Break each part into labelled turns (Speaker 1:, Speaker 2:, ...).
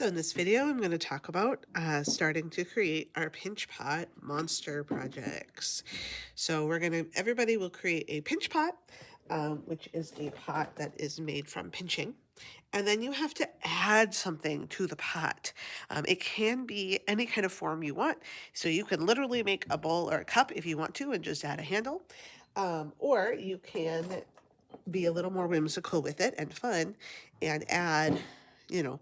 Speaker 1: So in this video, I'm going to talk about starting to create our pinch pot monster projects. So everybody will create a pinch pot, which is a pot that is made from pinching. And then you have to add something to the pot. It can be any kind of form you want. So you can literally make a bowl or a cup if you want to and just add a handle. Or you can be a little more whimsical with it and fun and add, you know,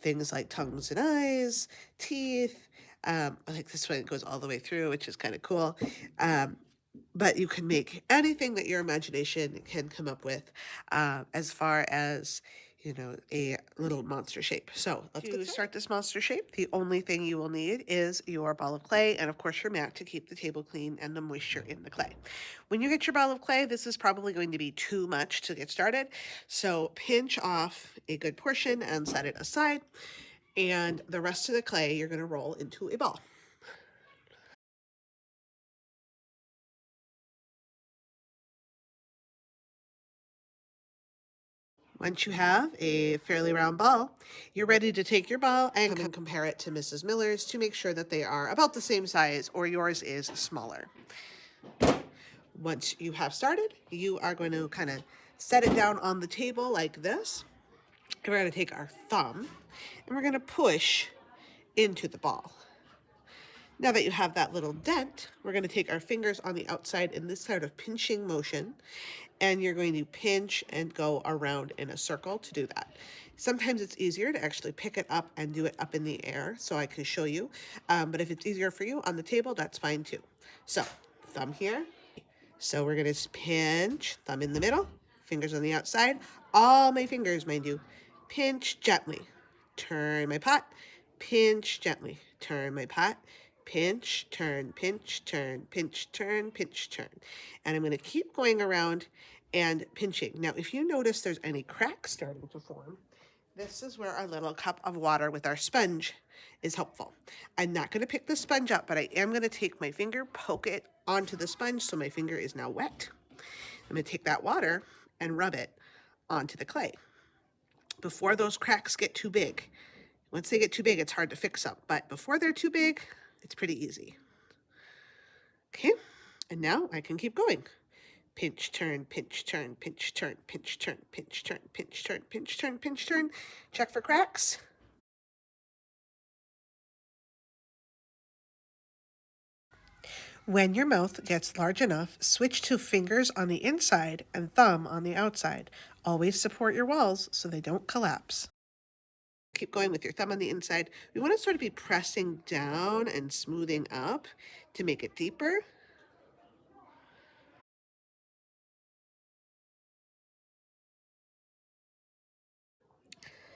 Speaker 1: things like tongues and eyes, teeth. Like this one goes all the way through, which is kind of cool. But you can make anything that your imagination can come up with as far as a little monster shape. So to start this monster shape, the only thing you will need is your ball of clay and of course your mat to keep the table clean and the moisture in the clay. When you get your ball of clay, this is probably going to be too much to get started. So pinch off a good portion and set it aside. And the rest of the clay you're going to roll into a ball. Once you have a fairly round ball, you're ready to take your ball and compare it to Mrs. Miller's to make sure that they are about the same size or yours is smaller. Once you have started, you are going to kind of set it down on the table like this. And we're going to take our thumb and we're going to push into the ball. Now that you have that little dent, we're going to take our fingers on the outside in this sort of pinching motion, and you're going to pinch and go around in a circle to do that. Sometimes it's easier to actually pick it up and do it up in the air, so I can show you. But if it's easier for you on the table, that's fine too. So, thumb here. So we're going to pinch, thumb in the middle, fingers on the outside. All my fingers, mind you. Pinch gently. Turn my pot. Pinch gently. Turn my pot. Pinch, turn, pinch, turn, pinch, turn, pinch, turn. And I'm going to keep going around and pinching. Now, if you notice there's any cracks starting to form, this is where our little cup of water with our sponge is helpful. I'm not going to pick the sponge up, but I am going to take my finger, poke it onto the sponge so my finger is now wet. I'm going to take that water and rub it onto the clay. Before those cracks get too big, once they get too big, it's hard to fix up, but before they're too big, it's pretty easy. Okay, and now I can keep going. Pinch, turn, pinch, turn, pinch, turn, pinch, turn, pinch, turn, pinch, turn, pinch, turn, pinch, turn. Check for cracks. When your mouth gets large enough, switch to fingers on the inside and thumb on the outside. Always support your walls so they don't collapse. Keep going with your thumb on the inside. We want to sort of be pressing down and smoothing up to make it deeper.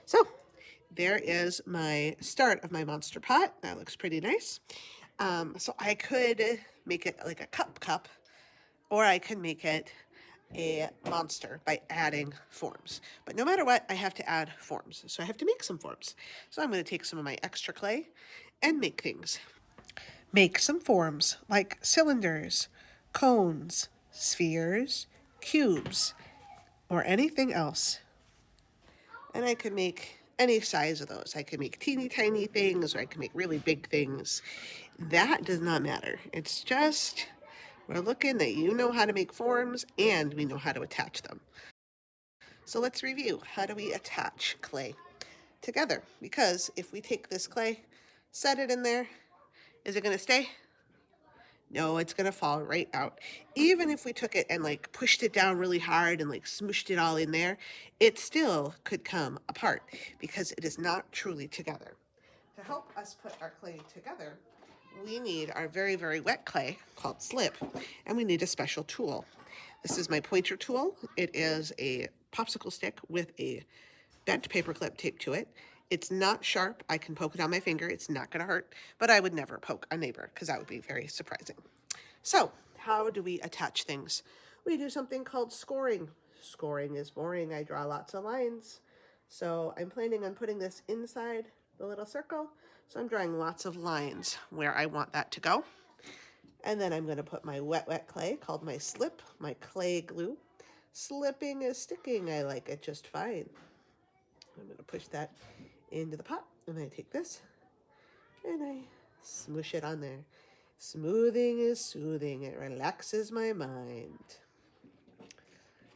Speaker 1: So there is my start of my monster pot. That looks pretty nice. So I could make it like a cup, or I can make it a monster by adding forms. But no matter what, I have to add forms. So I have to make some forms. So I'm going to take some of my extra clay and make things. Make some forms like cylinders, cones, spheres, cubes, or anything else. And I can make any size of those. I can make teeny tiny things, or I can make really big things. That does not matter. It's just we're looking that you know how to make forms and we know how to attach them. So let's review. How do we attach clay together? Because if we take this clay, set it in there, is it going to stay? No, it's going to fall right out. Even if we took it and like pushed it down really hard and like smooshed it all in there, it still could come apart because it is not truly together. To help us put our clay together, we need our very, very wet clay called slip, and we need a special tool. This is my pointer tool. It is a popsicle stick with a bent paper clip taped to it. It's not sharp. I can poke it on my finger. It's not going to hurt, but I would never poke a neighbor because that would be very surprising. So how do we attach things? We do something called scoring. Scoring is boring. I draw lots of lines. So I'm planning on putting this inside the little circle. So I'm drawing lots of lines where I want that to go. And then I'm going to put my wet clay called my slip, my clay glue. Slipping is sticking. I like it just fine. I'm going to push that into the pot And I take this and I smoosh it on there. Smoothing is soothing. It relaxes my mind.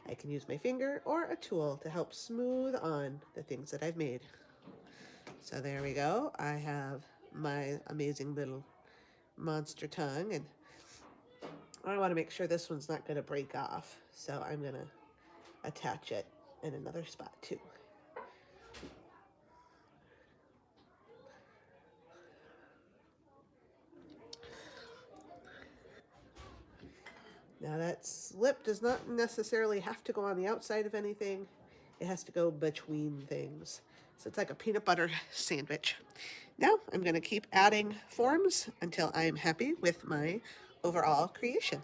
Speaker 1: I can use my finger or a tool to help smooth on the things that I've made. So there we go. I have my amazing little monster tongue, and I want to make sure this one's not going to break off. So I'm going to attach it in another spot too. Now that slip does not necessarily have to go on the outside of anything. It has to go between things. So it's like a peanut butter sandwich. Now I'm going to keep adding forms until I am happy with my overall creation.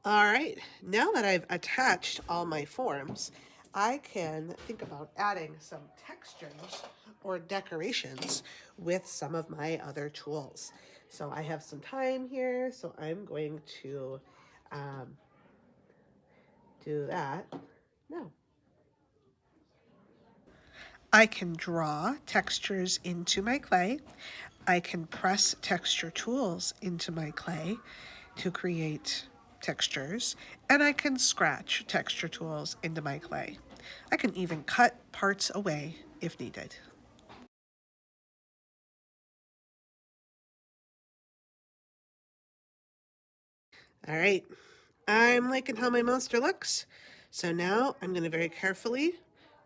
Speaker 1: All right, now that I've attached all my forms, I can think about adding some textures or decorations with some of my other tools. So I have some time here, so I'm going to do that now. I can draw textures into my clay. I can press texture tools into my clay to create textures, and I can scratch texture tools into my clay. I can even cut parts away if needed. All right, I'm liking how my monster looks. So now I'm going to very carefully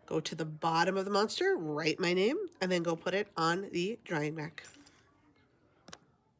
Speaker 1: go to the bottom of the monster, write my name, and then go put it on the drying rack.